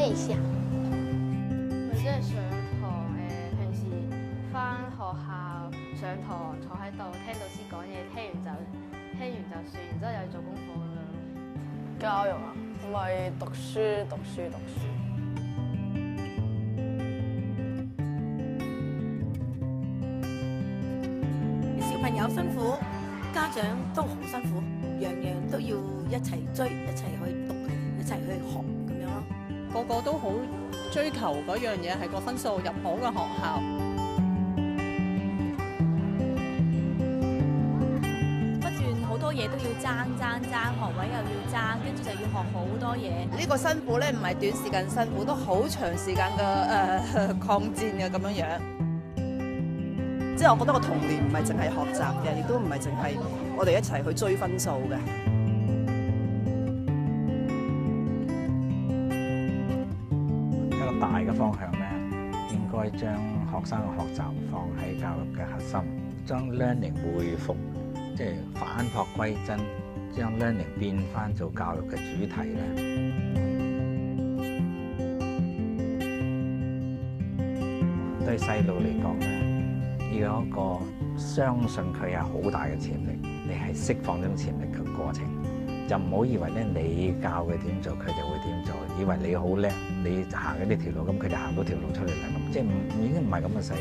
练一下。咪即係上堂平時返學校上堂坐喺度聽導師講嘢，聽完就算，然之後又要做功課咁樣。教育啊，咪讀書。小朋友辛苦，家長都好辛苦，樣樣都要一齊追，一齊去讀，一齊去學咁樣咯。個個都好追求嗰樣嘢係個分數入好嘅學校。不斷好多嘢都要爭，學位又要爭，跟住就要學好多嘢。呢個辛苦咧唔係短時間辛苦，都好長時間嘅抗戰嘅咁樣樣。即係我覺得個童年唔係淨係學習嘅，亦都唔係淨係我哋一齊去追分數嘅。一個大嘅方向咧，應該將學生嘅學習放喺教育嘅核心，將 learning 回復，即係返璞歸真，將 learning 變返做教育嘅主題咧。對細路嚟講咧，要有一個相信佢有好大嘅潛力，你係釋放呢種潛力嘅過程，就唔好以為咧你教佢點做，佢就會點做，以為你好叻，你行緊呢條路，咁佢就行到條路出嚟啦，咁即係已經唔係咁嘅世界。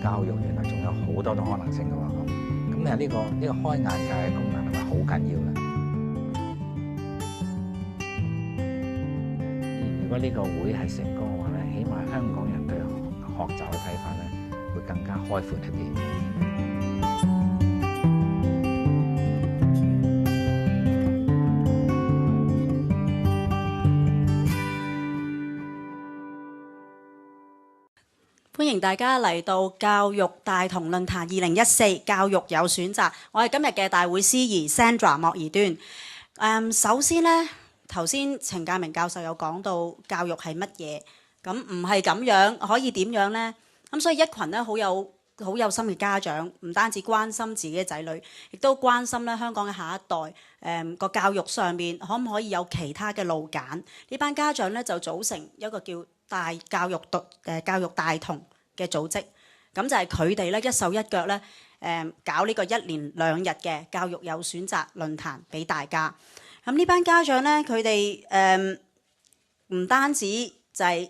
教育原來仲有好多種可能性嘅喎，咁你呢個開眼界嘅功能係咪好緊要咧？如果呢個會係成功嘅話咧，起碼香港人對學習嘅睇法咧會更加開闊一啲。歡迎大家嚟到教育大同論壇2014教育有選擇。我係今日嘅大會司儀 Sandra 莫宜端。首先呢，頭先程介明教授有講到教育係乜嘢，咁唔係咁樣，可以點樣呢？咁所以一群咧好有心嘅家長，唔單止關心自己嘅仔女，亦都關心咧香港嘅下一代。個教育上面可唔可以有其他嘅路揀？呢班家長咧就組成一個叫教育大同嘅組織，咁就係佢哋咧一手一腳咧搞呢個1連2日嘅教育有選擇論壇俾大家。咁呢班家長咧，佢哋唔單止就係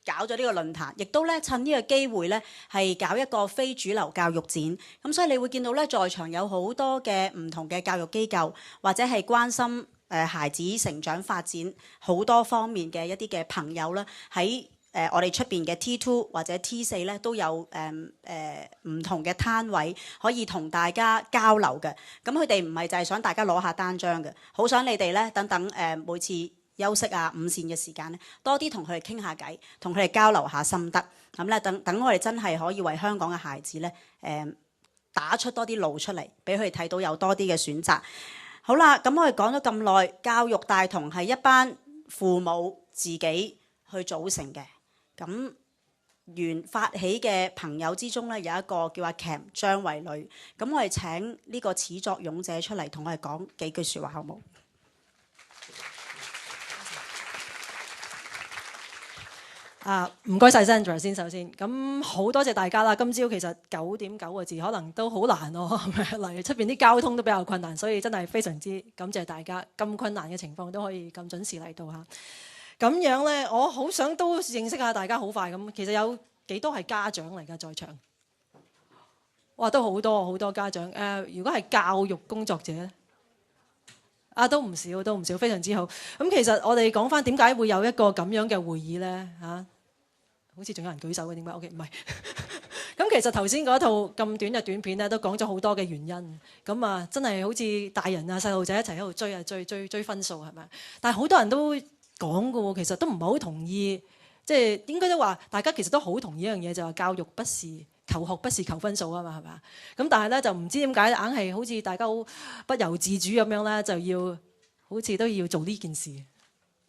搞咗呢個論壇，亦都咧趁呢個機會咧係搞一個非主流教育展。咁所以你會見到咧，在場有好多嘅唔同嘅教育機構，或者係關心孩子成長發展好多方面嘅一啲嘅朋友啦，喺我哋出邊嘅 T2 或者 T4咧都有唔同嘅攤位可以同大家交流嘅。咁佢哋唔係就係想大家攞下單張嘅，好想你哋咧等每次休息啊午膳嘅時間咧，多啲同佢哋傾下偈，同佢哋交流下心得。咁咧等我哋真係可以為香港嘅孩子咧打出多啲路出嚟，俾佢哋睇到有多啲嘅選擇。好啦，咁我哋講咗咁耐，教育大同係一班父母自己去組成嘅。咁發起嘅朋友之中咧，有一個叫阿 Cam 張慧女。咁我哋請呢個始作俑者出嚟同我哋講幾句説話，好冇？唔該晒 Sandra 先，首先咁好多謝大家啦。今朝其實9.9個字可能都好難喎，係咪？嚟出邊啲交通都比較困難，所以真係非常之感謝大家。咁困難嘅情況都可以咁準時嚟到嚇。咁樣咧，我好想都認識下大家好快咁。其實有幾多係家長嚟㗎在場？哇，都好多家長。如果係教育工作者咧，都唔少，非常之好。咁其實我哋講翻點解會有一個咁樣嘅會議咧嚇？好似仲有人舉手嘅，點解 ？OK， 唔係。咁其實頭先嗰套咁短嘅短片咧，都講咗好多嘅原因。咁啊，真係好似大人啊、細路仔一齊喺度追分數係咪？但係好多人都講過，其實都唔係好同意，即係應該都話大家其實都好同意一樣嘢，就係教育不是求學，不是求分數啊嘛，係咪？咁但係咧就唔知點解硬係好似大家好不由自主咁樣咧，就要好似都要做呢件事。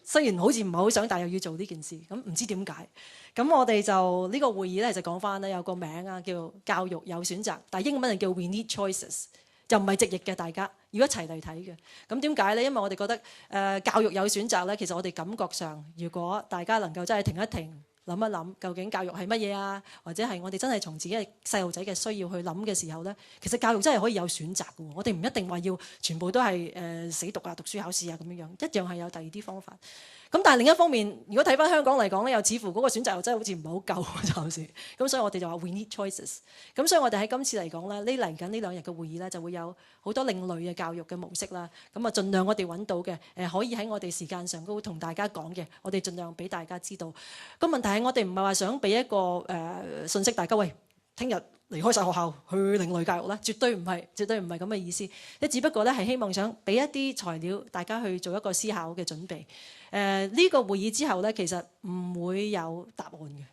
雖然好似唔係好想，但係又要做呢件事，咁唔知點解。咁我哋就呢個會議咧就講翻咧有個名啊，叫教育有選擇，但係英文係叫 We Need Choices， 就唔係直譯嘅，大家要一齊嚟睇嘅。咁點解咧？因為我哋覺得教育有選擇咧，其實我哋感覺上，如果大家能夠真係停一停，諗一諗究竟教育係乜嘢啊？或者係我哋真係從自己嘅細路仔嘅需要去諗嘅時候咧，其實教育真係可以有選擇嘅。我哋唔一定話要全部都係死讀啊、讀書考試啊咁樣樣，一樣係有第二啲方法。咁但係另一方面，如果睇翻香港嚟講咧，又似乎嗰個選擇又真係好似唔係好夠暫時。咁所以我哋就話 We need choices。咁所以我哋喺今次嚟講咧，嚟緊呢2日嘅會議咧，就會有好多另類嘅教育嘅模式啦。咁啊，盡量我哋揾到嘅可以喺我哋時間上高同大家講嘅，我哋盡量俾大家知道。個問題係我哋唔係話想俾一個信息大家，喂，聽日離開晒學校去另類教育啦，絕對唔係咁嘅意思。即只不過咧係希望想俾一啲材料大家去做一個思考嘅準備。呢個會議之後咧，其實唔會有答案嘅，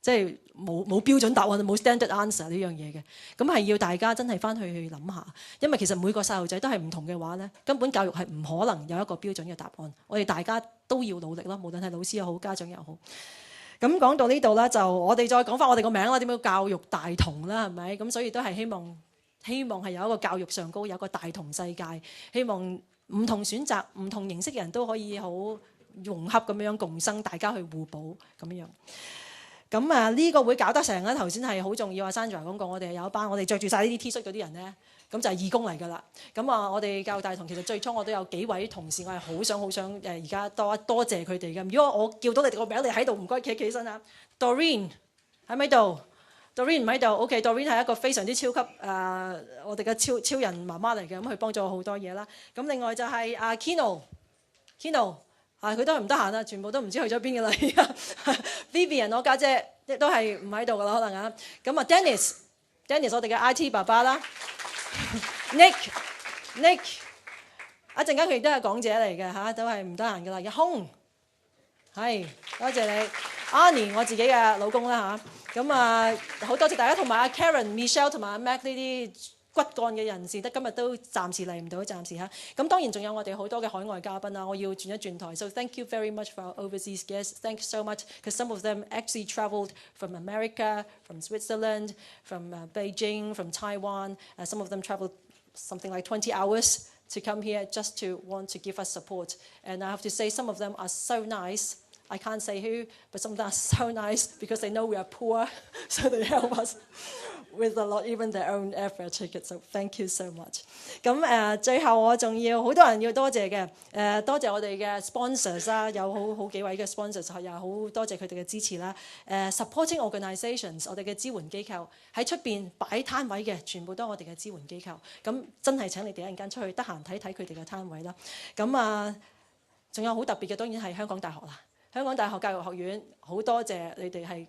即係冇標準答案，冇 standard answer 呢樣嘢嘅。咁係要大家真係翻去諗下，因為其實每個細路仔都係唔同嘅話咧，根本教育係唔可能有一個標準嘅答案。我哋大家都要努力啦，無論係老師又好，家長又好。咁講到呢度啦，就我哋再講翻我哋個名啦，點樣教育大同啦，係咪？咁所以都係希望係有一個教育上高有一個大同世界，希望唔同選擇、唔同形式嘅人都可以好融洽咁樣共生，大家去互補咁樣。咁呢個會搞得成咧，頭先係好重要啊。Sandra 講過，我哋有一班我哋着住晒呢啲 T 恤嗰啲人咧，咁就係義工嚟㗎啦。咁我哋教育大同其實最初我都有幾位同事，我係好想而家多謝佢哋嘅。如果我叫到你哋個名，你喺度唔該企起身啊。Doreen 喺咪度？ Doreen 唔喺度 ，OK。Doreen 係一個非常之超級我哋嘅超人媽媽嚟嘅，咁佢幫咗我好多嘢啦。咁另外就係Kino 佢都係唔得閒啦，全部都唔知去咗邊嘅啦。而家 Vivian 我家姐亦都係唔喺度噶啦，可能啊。咁Dennis 我哋嘅 IT 爸爸啦。Nick 一陣間佢亦都係講者嚟嘅嚇，都係唔得閒噶啦。日空係多謝你。Annie 我自己嘅老公啦嚇，咁好多謝大家，同埋阿 Karen、Michelle 同埋阿 Mac 呢啲骨幹嘅人士，得今日都暫時嚟唔到，暫時嚇。咁當然仲有我哋好多嘅海外嘉賓啦，我要轉一轉台。So thank you very much for our overseas guests. Thanks so much because some of them actually travelled from America, from Switzerland, from Beijing, from Taiwan. Some of them travelled something like 20 hours to come here just to want to give us support. And I have to say some of them are so nice. I can't say who, but some of them are so nice because they know we are poor, so they help us with a lot, even their own airfare tickets. So thank you so much. 咁最後我仲要好多人要多謝嘅，多謝我哋嘅 sponsors 啦，有好幾位嘅 sponsors 又好多謝佢哋嘅支持啦。supporting organisations 我哋嘅支援機構喺出邊擺攤位嘅，全部都係我哋嘅支援機構。咁真係請你哋一陣間出去，得閒睇睇佢哋嘅攤位啦。咁仲有好特別嘅，當然係香港大學啦。香港大學教育學院好多謝你哋係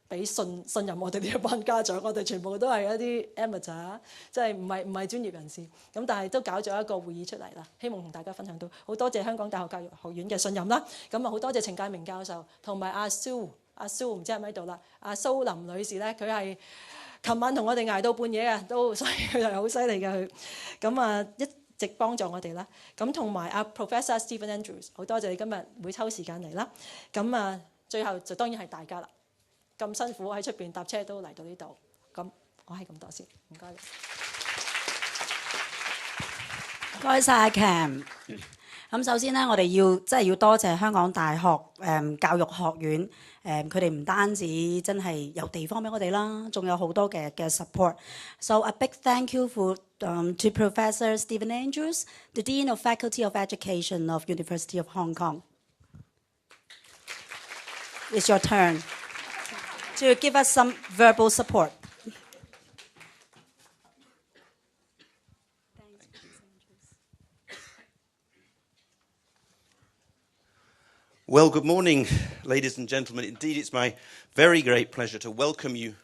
俾信任我哋呢一班家長，我哋全部都係一啲 amateur， 即係唔係專業人士，咁但係都搞咗一個會議出嚟啦，希望同大家分享到。好多謝香港大學教育學院嘅信任啦，咁好多謝程介明教授同埋阿蘇唔知係咪喺度啦，阿蘇林女士咧，佢係琴晚同我哋捱到半夜啊，所以佢係好犀利嘅佢，咁一直幫助我哋啦，咁同埋阿 Professor Stephen Andrews， 好多謝你今日會抽時間嚟啦。咁最後就當然係大家啦，咁辛苦喺出邊搭車都嚟到呢度，咁我係咁多先，唔該你。唔該晒阿 Cam。咁首先咧，我哋真係要多謝香港大學教育學院佢哋唔單止真係有地方俾我哋啦，仲有好多嘅 support。So a big thank you to Professor Stephen Andrews, the Dean of Faculty of Education of University of Hong Kong. It's your turn to give us some verbal support. Well, good morning, ladies and gentlemen. Indeed, it's my very great pleasure to welcome you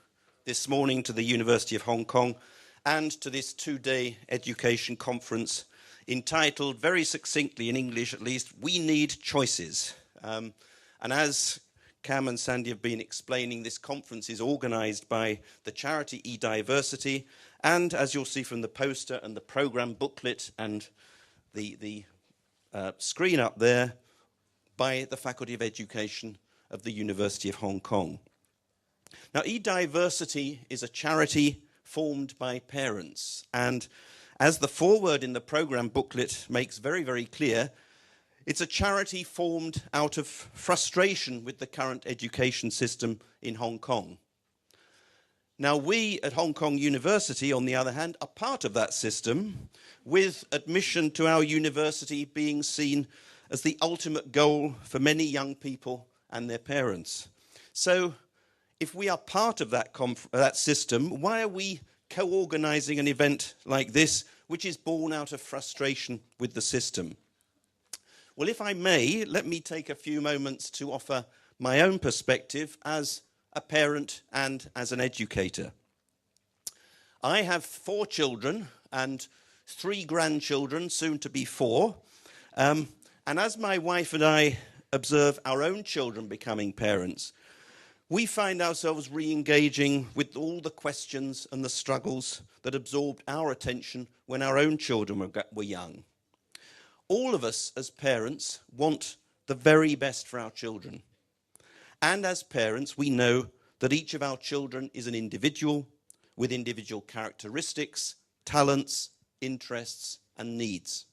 this morning to the University of Hong Kong and to this two-day education conference entitled, very succinctly in English at least, We Need Choices. And as Cam and Sandy have been explaining, this conference is organised by the charity EDiversity, and as you'll see from the poster and the programme booklet and the screen up there, by the Faculty of Education of the University of Hong Kong. Now, EDiversity is a charity formed by parents, and as the foreword in the program booklet makes very, very clear, it's a charity formed out of frustration with the current education system in Hong Kong. Now, we at Hong Kong University, on the other hand, are part of that system, with admission to our university being seen as the ultimate goal for many young people and their parents. So, if we are part of that system, why are we co-organising an event like this, which is born out of frustration with the system? Well, if I may, let me take a few moments to offer my own perspective as a parent and as an educator. I have 4 children and 3 grandchildren, soon to be 4. And as my wife and I observe our own children becoming parents, we find ourselves re-engaging with all the questions and the struggles that absorbed our attention when our own children were young. All of us as parents want the very best for our children. And as parents, we know that each of our children is an individual with individual characteristics, talents, interests, and needs.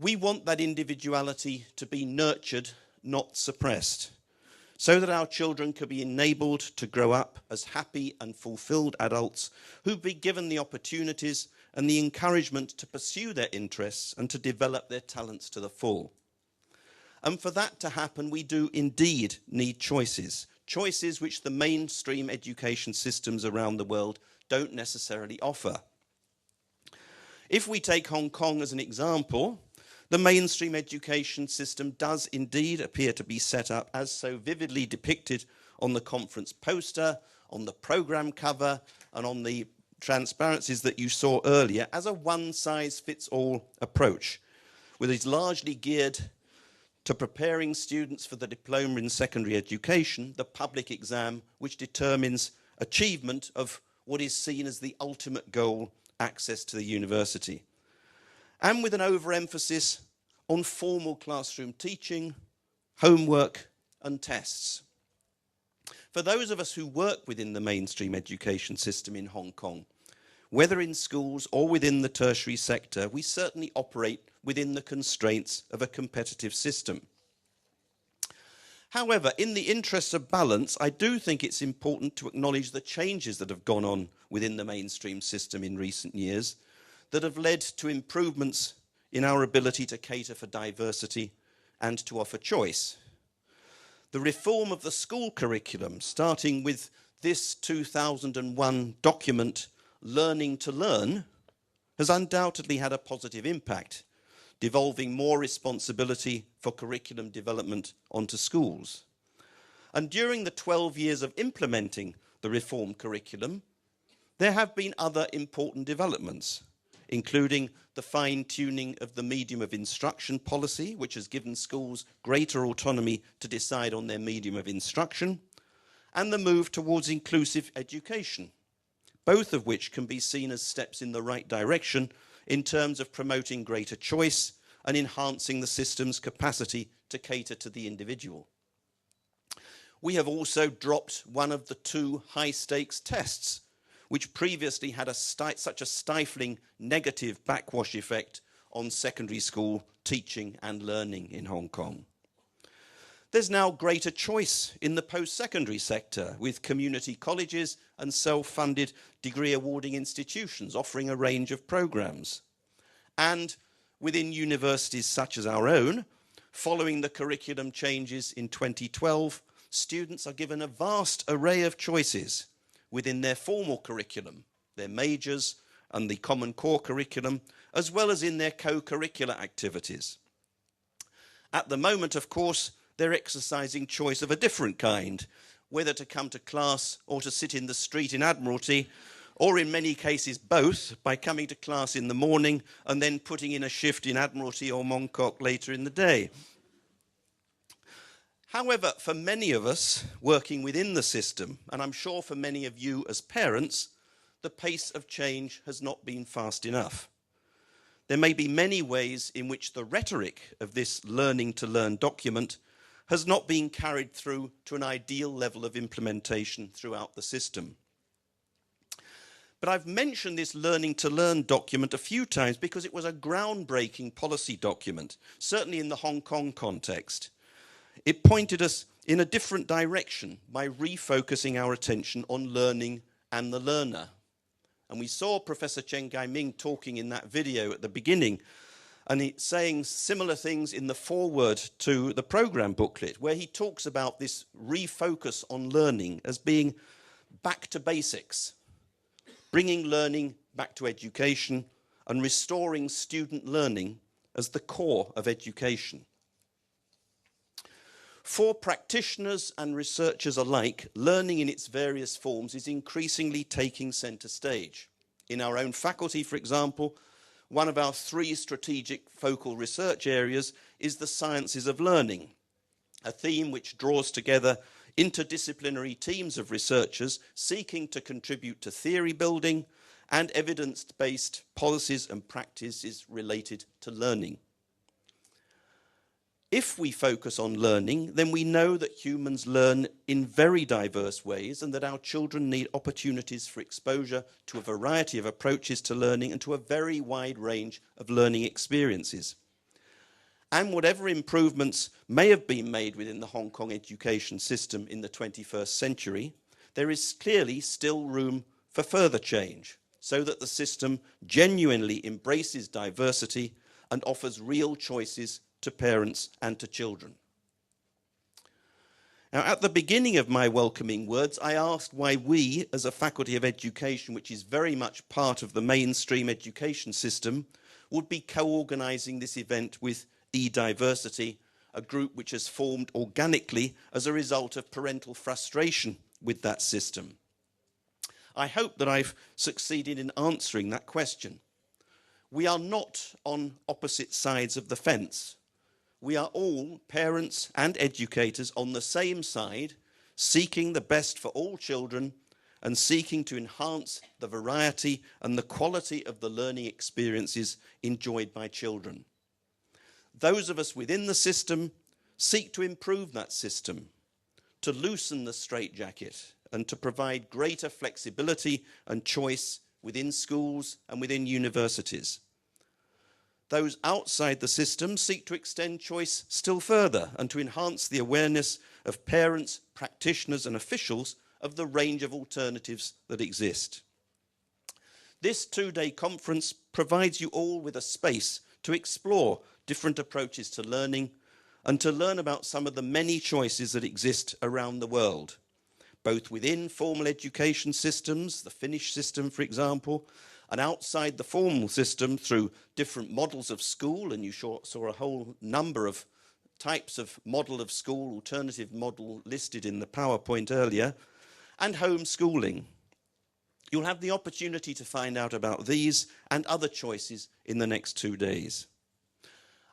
We want that individuality to be nurtured, not suppressed, so that our children can be enabled to grow up as happy and fulfilled adults who be given the opportunities and the encouragement to pursue their interests and to develop their talents to the full. And for that to happen, we do indeed need choices which the mainstream education systems around the world don't necessarily offer. If we take Hong Kong as an example, the mainstream education system does indeed appear to be set up as so vividly depicted on the conference poster, on the program cover, and on the transparencies that you saw earlier, as a one-size-fits-all approach, which is largely geared to preparing students for the diploma in secondary education, the public exam, which determines achievement of what is seen as the ultimate goal, access to the university. And with an overemphasis on formal classroom teaching, homework, and tests. For those of us who work within the mainstream education system in Hong Kong, whether in schools or within the tertiary sector, we certainly operate within the constraints of a competitive system. However, in the interest of balance, I do think it's important to acknowledge the changes that have gone on within the mainstream system in recent years that have led to improvements in our ability to cater for diversity and to offer choice. The reform of the school curriculum, starting with this 2001 document, Learning to Learn, has undoubtedly had a positive impact, devolving more responsibility for curriculum development onto schools. And during the 12 years of implementing the reformed curriculum, there have been other important developments, including the fine-tuning of the medium of instruction policy, which has given schools greater autonomy to decide on their medium of instruction, and the move towards inclusive education, both of which can be seen as steps in the right direction in terms of promoting greater choice and enhancing the system's capacity to cater to the individual. We have also dropped one of the 2 high-stakes tests, which previously had such a stifling negative backwash effect on secondary school teaching and learning in Hong Kong. There's now greater choice in the post-secondary sector, with community colleges and self-funded degree-awarding institutions offering a range of programs. And within universities such as our own, following the curriculum changes in 2012, students are given a vast array of choices within their formal curriculum, their majors and the Common Core curriculum, as well as in their co-curricular activities. At the moment, of course, they're exercising choice of a different kind, whether to come to class or to sit in the street in Admiralty, or in many cases both, by coming to class in the morning and then putting in a shift in Admiralty or Mongkok later in the day. However, for many of us working within the system, and I'm sure for many of you as parents, the pace of change has not been fast enough. there may be many ways in which the rhetoric of this learning to learn document has not been carried through to an ideal level of implementation throughout the system. But I've mentioned this learning to learn document a few times because it was a groundbreaking policy document, certainly in the Hong Kong context. It pointed us in a different direction by refocusing our attention on learning and the learner. And we saw Professor Chen Kai-ming talking in that video at the beginning, and he's saying similar things in the foreword to the program booklet, where he talks about this refocus on learning as being back to basics, bringing learning back to education and restoring student learning as the core of education. For practitioners and researchers alike, learning in its various forms is increasingly taking centre stage. In our own faculty, for example, one of our 3 strategic focal research areas is the sciences of learning, a theme which draws together interdisciplinary teams of researchers seeking to contribute to theory building and evidence-based policies and practices related to learning. If we focus on learning, then we know that humans learn in very diverse ways and that our children need opportunities for exposure to a variety of approaches to learning and to a very wide range of learning experiences. And whatever improvements may have been made within the Hong Kong education system in the 21st century, there is clearly still room for further change so that the system genuinely embraces diversity and offers real choices to parents and to children. Now, at the beginning of my welcoming words, I asked why we, as a Faculty of Education, which is very much part of the mainstream education system, would be co-organising this event with EDiversity, a group which has formed organically as a result of parental frustration with that system. I hope that I've succeeded in answering that question. We are not on opposite sides of the fence. We are all, parents and educators, on the same side, seeking the best for all children and seeking to enhance the variety and the quality of the learning experiences enjoyed by children. Those of us within the system seek to improve that system, to loosen the straitjacket and to provide greater flexibility and choice within schools and within universities. Those outside the system seek to extend choice still further and to enhance the awareness of parents, practitioners and officials of the range of alternatives that exist. This 2-day conference provides you all with a space to explore different approaches to learning and to learn about some of the many choices that exist around the world, both within formal education systems, the Finnish system, for example, and outside the formal system through different models of school, and you saw a whole number of types of model of school, alternative model listed in the PowerPoint earlier, and homeschooling. You'll have the opportunity to find out about these and other choices in the next 2 days.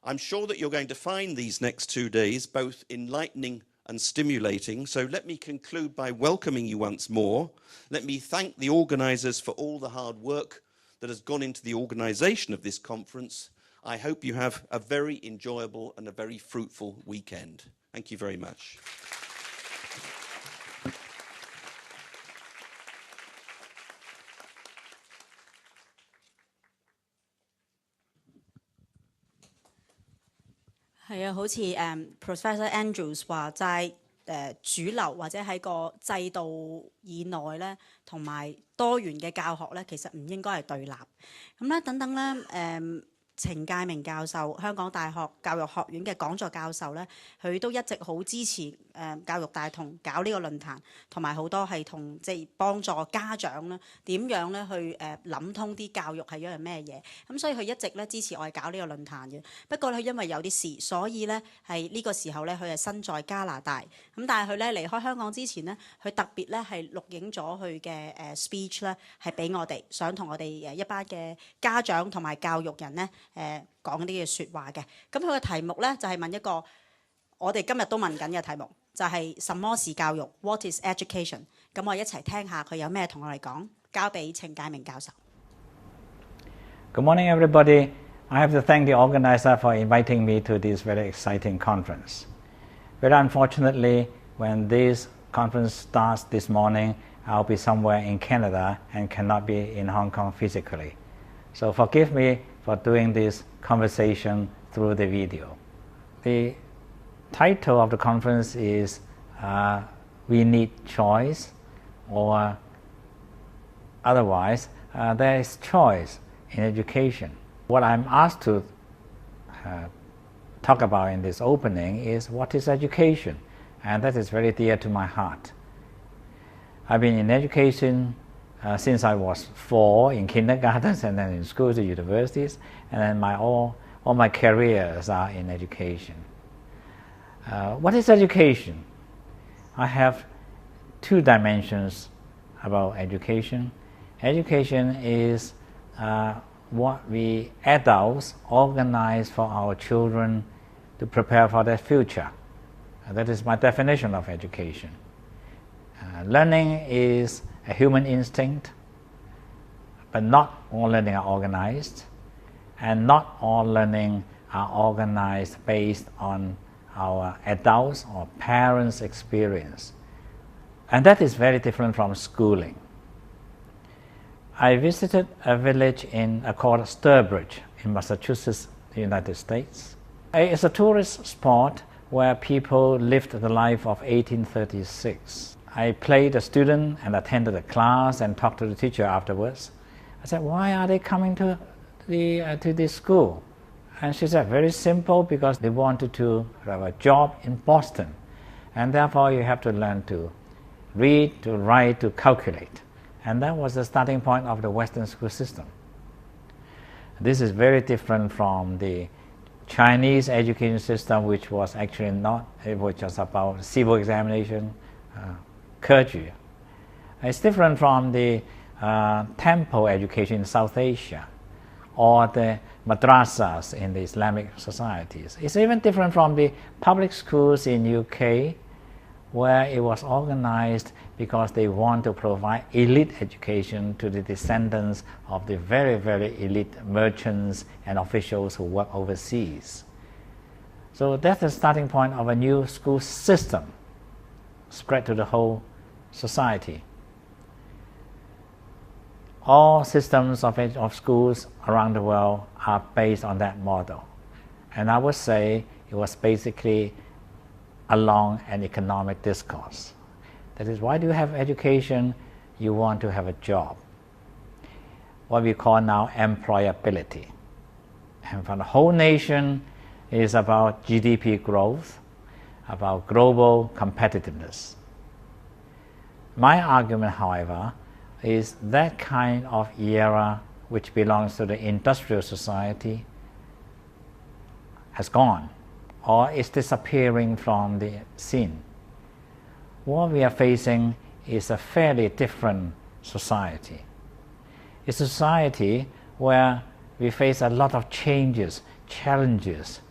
I'm sure that you're going to find these next 2 days both enlightening and stimulating, so let me conclude by welcoming you once more. Let me thank the organisers for all the hard work that has gone into the organisation of this conference. I hope you have a very enjoyable and a very fruitful weekend. Thank you very much.係啊，好似Professor Andrews 話齋主流或者喺個制度以內咧，同埋多元嘅教學咧，其實唔應該係對立。咁咧等等咧程介明教授，香港大學教育學院嘅講座教授咧，佢都一直好支持教育大同搞呢個論壇，同埋好多係同即係幫助家長咧點樣咧去諗通啲教育係一樣咩嘢。咁所以佢一直咧支持我哋搞呢個論壇嘅。不過佢因為有啲事，所以咧係呢個時候咧佢係身在加拿大。咁但係佢咧離開香港之前咧，佢特別咧係錄影咗佢嘅speech 咧，係俾我哋，想同我哋一班嘅家長同埋教育人咧。講啲嘅説話嘅，咁佢嘅題目咧就係問一個我哋今日都問緊嘅題目，就係什麼是教育 ？What is education？ 咁我一齊聽下佢有咩同我哋講，交俾程介明教授。Good morning, everybody. I have to thank the organizer for inviting me to this very exciting conference. Very unfortunately, when this conference starts this morning, I'll be somewhere in Canada and cannot be in Hong Kong physically. So forgive me for doing this conversation through the video. The title of the conference is We Need Choice, or otherwise, there is choice in education. What I'm asked to talk about in this opening is what is education, and that is very dear to my heart. I've been in education since I was 4 in kindergartens and then in schools and universities, and then all my careers are in education. What is education? I have 2 dimensions about education. Education is what we adults organize for our children to prepare for their future. That is my definition of education. Learning is a human instinct, but not all learning are organized, and not all learning are organized based on our adults or parents' experience. And that is very different from schooling. I visited a village called Sturbridge in Massachusetts, United States. It's a tourist spot where people lived the life of 1836. I played a student and attended a class and talked to the teacher afterwards. I said, why are they coming to this school? And she said, very simple, because they wanted to have a job in Boston. And therefore you have to learn to read, to write, to calculate. And that was the starting point of the Western school system. This is very different from the Chinese education system, which was actually not, which was about civil examination, Keju. It's different from the temple education in South Asia, or the madrasas in the Islamic societies. It's even different from the public schools in UK, where it was organized because they want to provide elite education to the descendants of the very, very elite merchants and officials who work overseas. So that's the starting point of a new school system spread to the whole society. All systems of schools around the world are based on that model. And I would say it was basically along an economic discourse. That is, why do you have education? You want to have a job. What we call now employability. And for the whole nation, it is about GDP growth, about global competitiveness. My argument, however, is that kind of era which belongs to the industrial society has gone, or is disappearing from the scene. What we are facing is a fairly different society. It's a society where we face a lot of changes, challenges.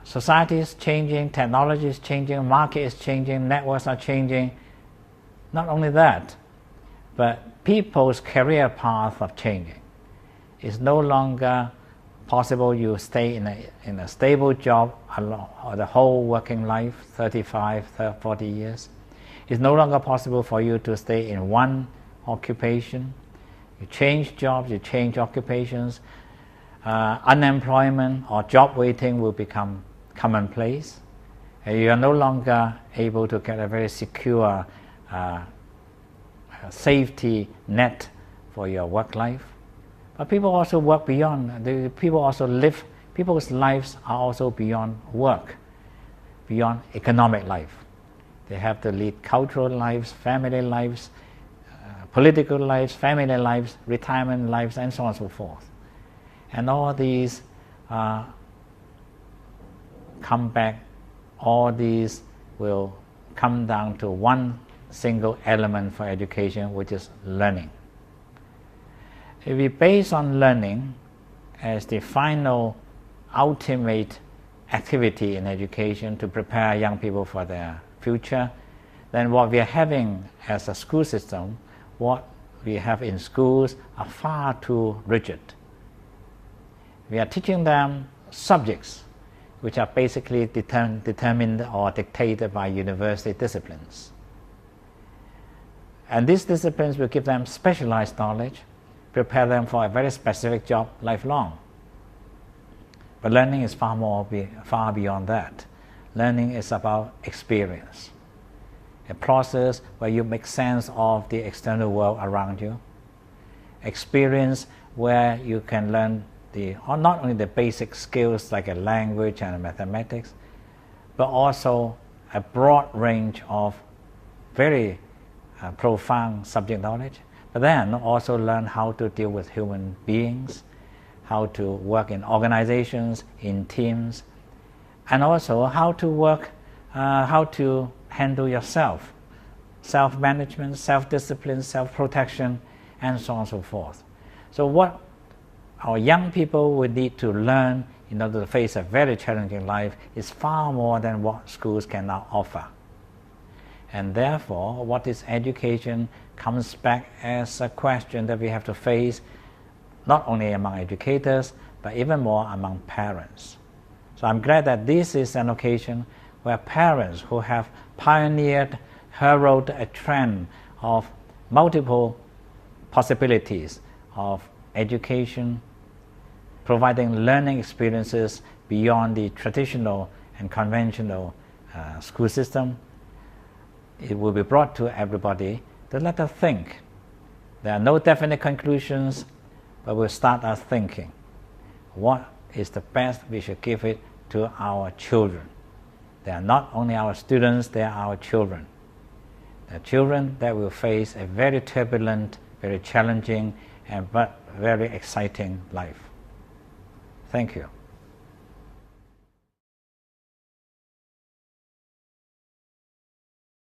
Society is changing, technology is changing, market is changing, networks are changing. Not only that, but people's career paths are changing. It's no longer possible you stay in a stable job the whole working life, 35, 40 years. It's no longer possible for you to stay in one occupation. You change jobs, you change occupations. Unemployment or job waiting will become commonplace. You are no longer able to get a very secure safety net for your work life. But people also work beyond. People also live. People's lives are also beyond work, beyond economic life. They have to lead cultural lives, family lives, political lives, family lives, retirement lives, and so on and so forth. And all these come back. All these will come down to one single element for education, which is learning. If we base on learning as the final ultimate activity in education to prepare young people for their future, then what we are having as a school system, what we have in schools are far too rigid. We are teaching them subjects which are basically determined or dictated by university disciplines. And these disciplines will give them specialized knowledge, prepare them for a very specific job lifelong. But learning is far beyond that. Learning is about experience, a process where you make sense of the external world around you, experience where you can learn not only the basic skills like a language and mathematics, but also a broad range of very profound subject knowledge, but then also learn how to deal with human beings, how to work in organizations, in teams, and also how to work, how to handle yourself, self-management, self-discipline, self-protection, and so on and so forth. So what our young people will need to learn in order to face a very challenging life is far more than what schools can now offer. And therefore, what is education comes back as a question that we have to face not only among educators, but even more among parents. So I'm glad that this is an occasion where parents who have pioneered, heralded a trend of multiple possibilities of education, providing learning experiences beyond the traditional and conventional school system, it will be brought to everybody to let us think. There are no definite conclusions, but we'll start us thinking. What is the best we should give it to our children? They are not only our students, they are our children. The children that will face a very turbulent, very challenging, but very exciting life. Thank you.